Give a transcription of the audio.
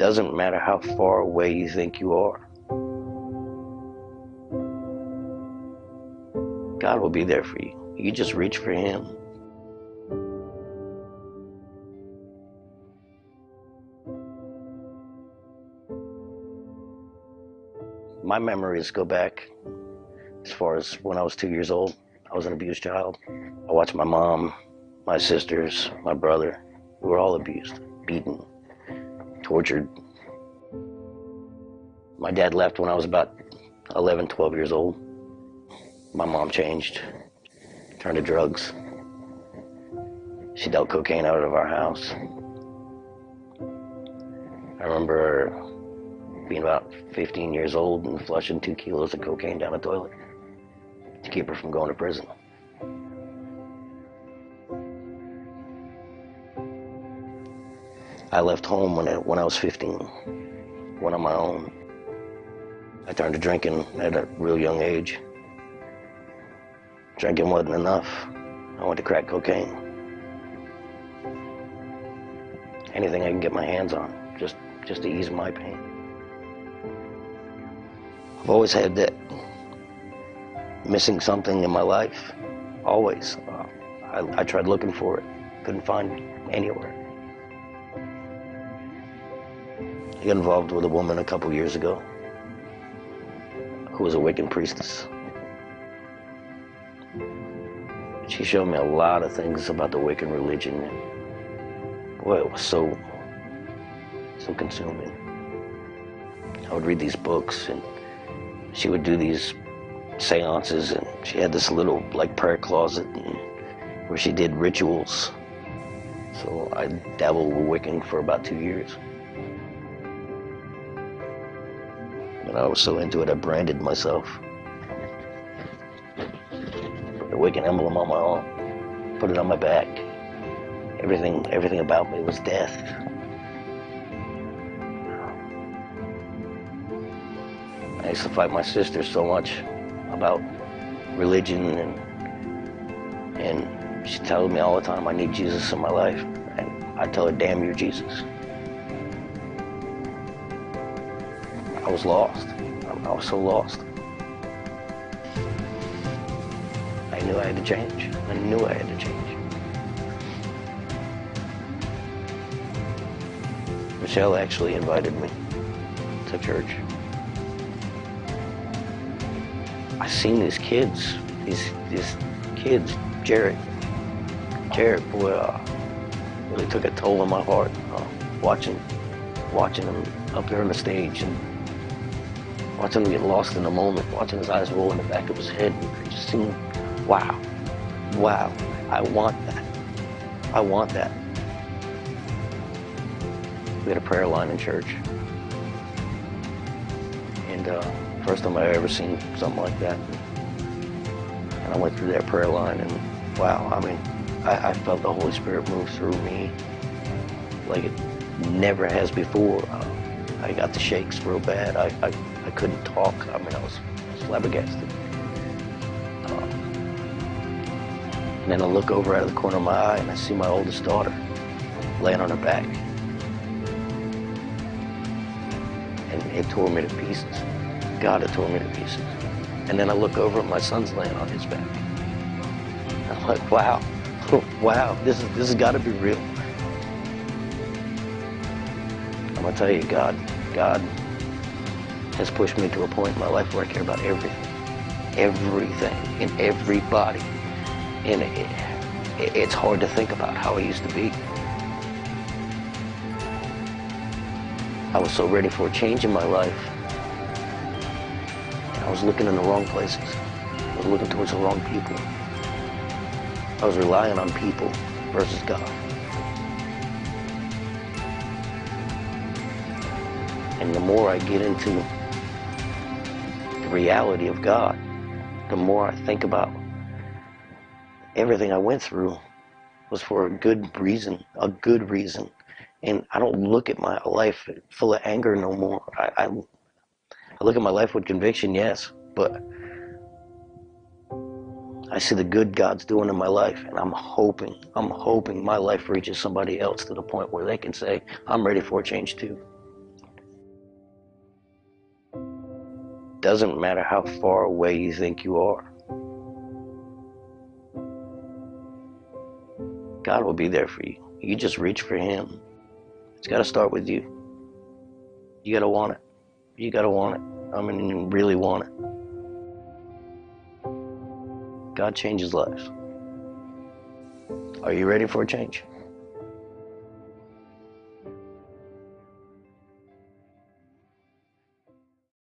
doesn't matter how far away you think you are. God will be there for you. You just reach for Him. My memories go back as far as when I was 2 years old. I was an abused child. I watched my mom, my sisters, my brother. We were all abused, beaten, tortured. My dad left when I was about 11, 12 years old. My mom changed, turned to drugs. She dealt cocaine out of our house. I remember being about 15 years old and flushing 2 kilos of cocaine down the toilet to keep her from going to prison. I left home when I was 15, went on my own. I turned to drinking at a real young age. Drinking wasn't enough. I went to crack cocaine. Anything I can get my hands on, just to ease my pain. I've always had that missing something in my life, always. I tried looking for it, couldn't find it anywhere. I got involved with a woman a couple years ago who was a Wiccan priestess. She showed me a lot of things about the Wiccan religion, and boy, it was so consuming. I would read these books, and she would do these seances, and she had this little prayer closet where she did rituals. So I dabbled with Wiccan for about 2 years. And I was so into it, I branded myself. Put the Wiccan emblem on my arm, put it on my back. Everything about me was death. I used to fight my sister so much about religion, and she told me all the time, I need Jesus in my life. And I tell her, damn you, Jesus. I was lost. I was so lost. I knew I had to change. I knew I had to change. Michelle actually invited me to church. I seen these kids, Jared, boy, really took a toll on my heart, watching him up there on the stage and watching him get lost in the moment, watching his eyes roll in the back of his head, and just seeing, wow, I want that. We had a prayer line in church, and first time I ever seen something like that. And I went through that prayer line, and wow, I mean, I felt the Holy Spirit move through me like it never has before. I got the shakes real bad. I couldn't talk. I mean, I was flabbergasted. And then I look over out of the corner of my eye, and I see my oldest daughter laying on her back. And it tore me to pieces. God, it tore me to pieces. And then I look over and my son's laying on his back. I'm like, wow, this has got to be real. I'm gonna tell you, God has pushed me to a point in my life where I care about everything and everybody. And it's hard to think about how I used to be. I was so ready for a change in my life. And I was looking in the wrong places. I was looking towards the wrong people. I was relying on people versus God. And the more I get into the reality of God, the more I think about everything I went through was for a good reason. And I don't look at my life full of anger no more. I look at my life with conviction, yes, but I see the good God's doing in my life, and I'm hoping my life reaches somebody else to the point where they can say, I'm ready for a change too. doesn't matter how far away you think you are. God will be there for you. You just reach for him. It's got to start with you. You got to want it. You got to want it. I mean, you really want it. God changes lives. Are you ready for a change?